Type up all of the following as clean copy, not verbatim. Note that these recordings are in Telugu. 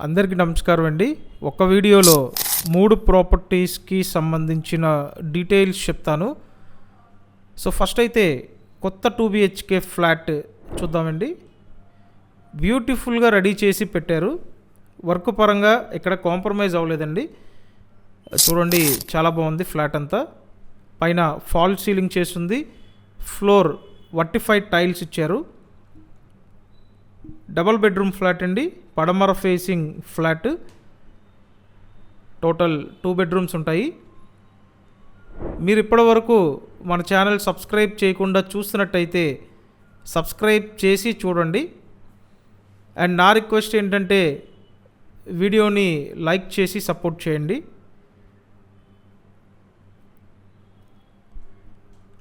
అందరికీ నమస్కారం అండి. ఒక వీడియోలో 3 ప్రాపర్టీస్కి సంబంధించిన డీటెయిల్స్ చెప్తాను. సో ఫస్ట్ అయితే కొత్త 2 BHK ఫ్లాట్ చూద్దామండి. బ్యూటిఫుల్గా రెడీ చేసి పెట్టారు. వర్క్ పరంగా ఇక్కడ కాంప్రమైజ్ అవ్వలేదండి. చూడండి, చాలా బాగుంది. ఫ్లాట్ అంతా పైన ఫాల్ సీలింగ్ చేస్తుంది. ఫ్లోర్ వర్టిఫైడ్ టైల్స్ ఇచ్చారు. డబల్ బెడ్రూమ్ ఫ్లాట్ అండి. పడమర ఫేసింగ్ ఫ్లాట్. టోటల్ 2 బెడ్రూమ్స్ ఉంటాయి. మీరు ఇప్పటి వరకు మన ఛానల్ సబ్స్క్రైబ్ చేయకుండా చూస్తున్నట్టయితే సబ్స్క్రైబ్ చేసి చూడండి. అండ్ నా రిక్వెస్ట్ ఏంటంటే వీడియోని లైక్ చేసి సపోర్ట్ చేయండి.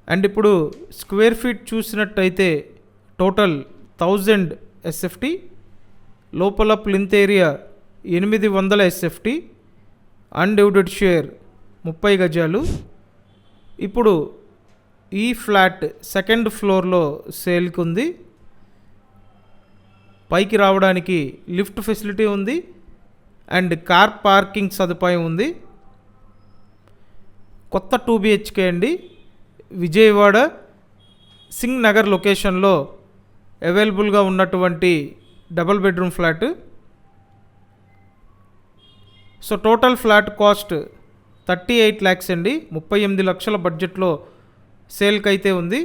అండ్ ఇప్పుడు స్క్వేర్ ఫీట్ చూసినట్టయితే టోటల్ 1000 SFT, లోపల plinth area 800 SFT, undivided share 30 గజాలు. ఇప్పుడు ఈ ఫ్లాట్ సెకండ్ ఫ్లోర్లో సేల్కి ఉంది. పైకి రావడానికి లిఫ్ట్ ఫెసిలిటీ ఉంది అండ్ కార్ పార్కింగ్ సదుపాయం ఉంది. కొత్త 2 BHK అండి. విజయవాడ సింగ్ నగర్ లొకేషన్లో అవైలబుల్గా ఉన్నటువంటి double bedroom flat. So total flat cost 38 lakhs అండి. 38 లక్షల బడ్జెట్లో సేల్కి అయితే ఉంది.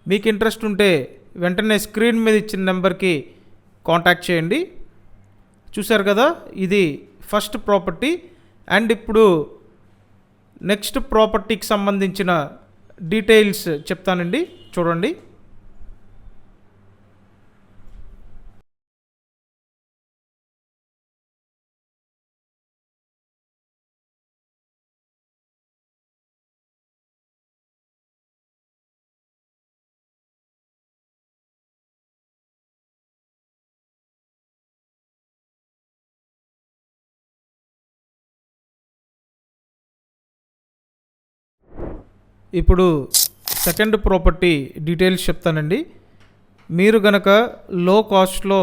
మీకు ఇంట్రెస్ట్ ఉంటే వెంటనే స్క్రీన్ మీద ఇచ్చిన నెంబర్కి కాంటాక్ట్ చేయండి. చూశారు కదా, ఇది ఫస్ట్ ప్రాపర్టీ. అండ్ ఇప్పుడు నెక్స్ట్ ప్రాపర్టీకి సంబంధించిన డీటెయిల్స్ చెప్తానండి, చూడండి. ఇప్పుడు సెకండ్ ప్రాపర్టీ డీటెయిల్స్ చెప్తానండి. మీరు గనక లో కాస్ట్లో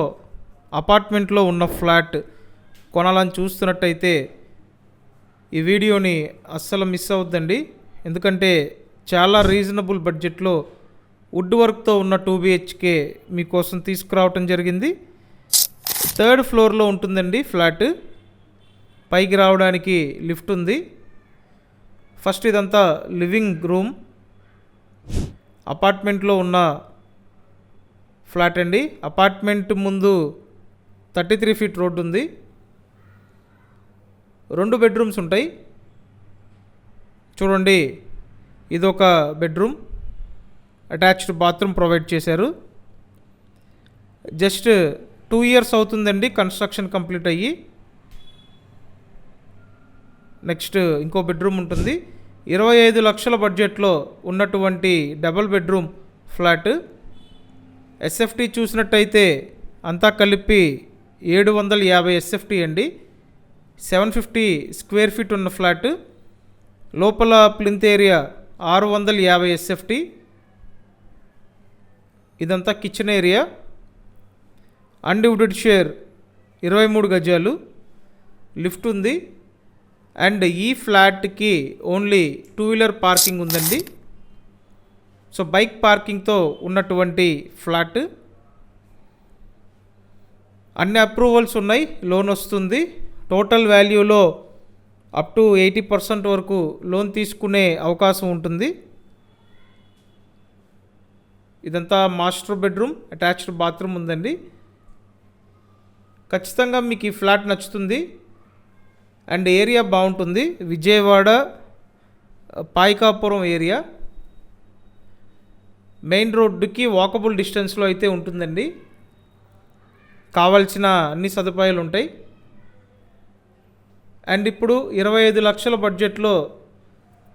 అపార్ట్మెంట్లో ఉన్న ఫ్లాట్ కొనాలని చూస్తున్నట్టయితే ఈ వీడియోని అస్సలు మిస్ అవ్వద్దండి. ఎందుకంటే చాలా రీజనబుల్ బడ్జెట్లో వుడ్ వర్క్తో ఉన్న 2 BHK మీకోసం తీసుకురావటం జరిగింది. 3rd ఫ్లోర్లో ఉంటుందండి ఫ్లాట్. పైకి రావడానికి లిఫ్ట్ ఉంది. ఫస్ట్ ఇదంతా లివింగ్ రూమ్. అపార్ట్మెంట్లో ఉన్న ఫ్లాట్ అండి. అపార్ట్మెంట్ ముందు 33 feet రోడ్డు ఉంది. 2 బెడ్రూమ్స్ ఉంటాయి. చూడండి, ఇదొక బెడ్రూమ్. అటాచ్డ్ బాత్రూమ్ ప్రొవైడ్ చేశారు. జస్ట్ 2 years అవుతుందండి కన్స్ట్రక్షన్ కంప్లీట్ అయ్యి. నెక్స్ట్ ఇంకో బెడ్రూమ్ ఉంటుంది. 25 లక్షల బడ్జెట్లో ఉన్నటువంటి డబల్ బెడ్రూమ్ ఫ్లాట్. SFT చూసినట్టయితే అంతా కలిపి 750 SFT అండి. 750 స్క్వేర్ ఫీట్ ఉన్న ఫ్లాట్. లోపల ప్లింత్ ఏరియా 650 SFT. ఇదంతా కిచెన్ ఏరియా. అన్డివైడెడ్ షేర్ 23 గజాలు. లిఫ్ట్ ఉంది. అండ్ ఈ ఫ్లాట్కి ఓన్లీ 2-wheeler పార్కింగ్ ఉందండి. సో బైక్ పార్కింగ్తో ఉన్నటువంటి ఫ్లాట్. అన్ని అప్రూవల్స్ ఉన్నాయి. లోన్ వస్తుంది. టోటల్ వాల్యూలో అప్ టు 80% వరకు లోన్ తీసుకునే అవకాశం ఉంటుంది. ఇదంతా మాస్టర్ బెడ్రూమ్, అటాచ్డ్ బాత్రూమ్ ఉందండి. ఖచ్చితంగా మీకు ఈ ఫ్లాట్ నచ్చుతుంది. అండ్ ఏరియా బాగుంటుంది. విజయవాడ పాయికాపురం ఏరియా. మెయిన్ రోడ్డుకి వాకబుల్ డిస్టెన్స్లో అయితే ఉంటుందండి. కావాల్సిన అన్ని సదుపాయాలు ఉంటాయి. అండ్ ఇప్పుడు 25 లక్షల బడ్జెట్లో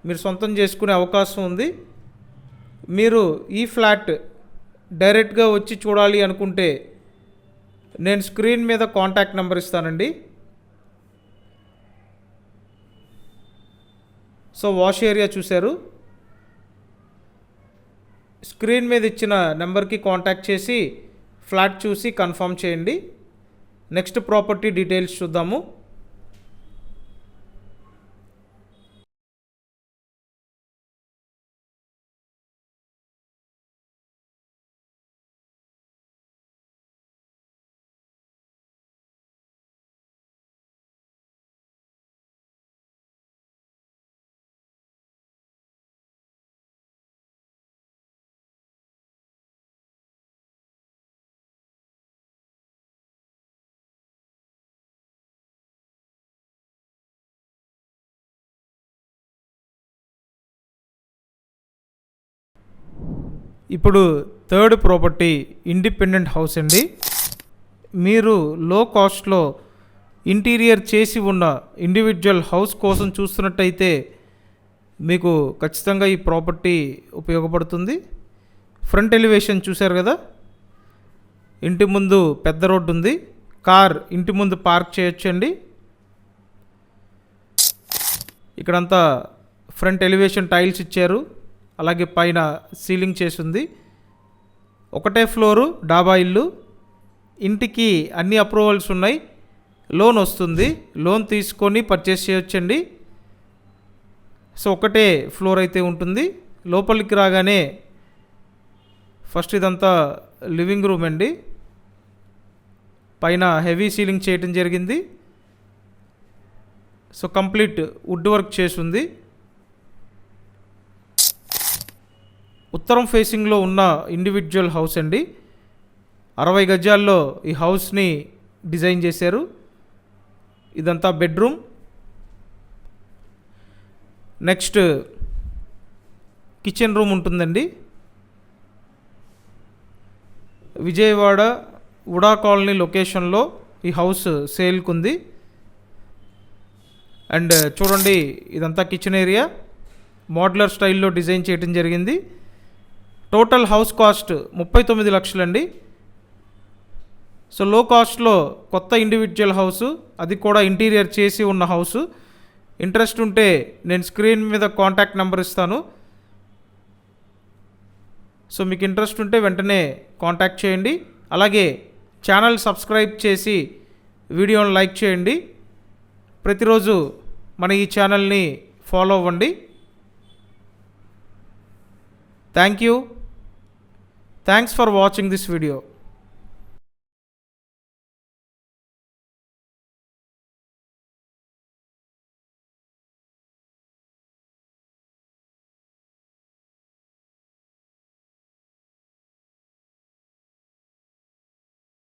మీరు సొంతం చేసుకునే అవకాశం ఉంది. మీరు ఈ ఫ్లాట్ డైరెక్ట్గా వచ్చి చూడాలి అనుకుంటే నేను స్క్రీన్ మీద కాంటాక్ట్ నెంబర్ ఇస్తానండి. సో వాష్ ఏరియా చూశారు. స్క్రీన్ మీద ఇచ్చిన నెంబర్కి కాంటాక్ట్ చేసి ఫ్లాట్ చూసి కన్ఫర్మ్ చేయండి. నెక్స్ట్ ప్రాపర్టీ డీటెయిల్స్ చూద్దాము. ఇప్పుడు థర్డ్ ప్రాపర్టీ ఇండిపెండెంట్ హౌస్ అండి. మీరు లో కాస్ట్లో ఇంటీరియర్ చేసి ఉన్న ఇండివిజువల్ హౌస్ కోసం చూస్తున్నట్టయితే మీకు ఖచ్చితంగా ఈ ప్రాపర్టీ ఉపయోగపడుతుంది. ఫ్రంట్ ఎలివేషన్ చూశారు కదా, ఇంటి ముందు పెద్ద రోడ్డు ఉంది, కార్ ఇంటి ముందు పార్క్ చేయొచ్చండి. ఇక్కడంతా ఫ్రంట్ ఎలివేషన్ టైల్స్ ఇచ్చారు, అలాగే పైన సీలింగ్ చేసింది. ఒకటే ఫ్లోరు, డాబా ఇల్లు. ఇంటికి అన్ని అప్రూవల్స్ ఉన్నాయి, లోన్ వస్తుంది, లోన్ తీసుకొని పర్చేస్ చేయొచ్చండి. సో ఒకటే ఫ్లోర్ అయితే ఉంటుంది. లోపలికి రాగానే ఫస్ట్ ఇదంతా లివింగ్ రూమ్ అండి. పైన హెవీ సీలింగ్ చేయటం జరిగింది. సో కంప్లీట్ వుడ్ వర్క్ చేసింది. ఉత్తరం ఫేసింగ్లో ఉన్న ఇండివిజువల్ హౌస్ అండి. 60 గజాల్లో ఈ హౌస్ని డిజైన్ చేశారు. ఇదంతా బెడ్రూమ్. నెక్స్ట్ కిచెన్ రూమ్ ఉంటుందండి. విజయవాడ ఉడా కాలనీ లొకేషన్లో ఈ హౌస్ సేల్కి ఉంది. అండ్ చూడండి, ఇదంతా కిచెన్ ఏరియా మోడ్యులర్ స్టైల్లో డిజైన్ చేయడం జరిగింది. Total house cost 39 లక్షలండి. సో లో కాస్ట్లో కొత్త ఇండివిజువల్ హౌసు, అది కూడా ఇంటీరియర్ చేసి ఉన్న హౌసు. ఇంట్రెస్ట్ ఉంటే నేను స్క్రీన్ మీద కాంటాక్ట్ నెంబర్ ఇస్తాను. సో మీకు ఇంట్రెస్ట్ ఉంటే వెంటనే కాంటాక్ట్ చేయండి. అలాగే ఛానల్ సబ్స్క్రైబ్ చేసి వీడియోని లైక్ చేయండి. ప్రతిరోజు మన ఈ ఛానల్ని ఫాలో అవ్వండి. Thank you. Thanks for watching this video.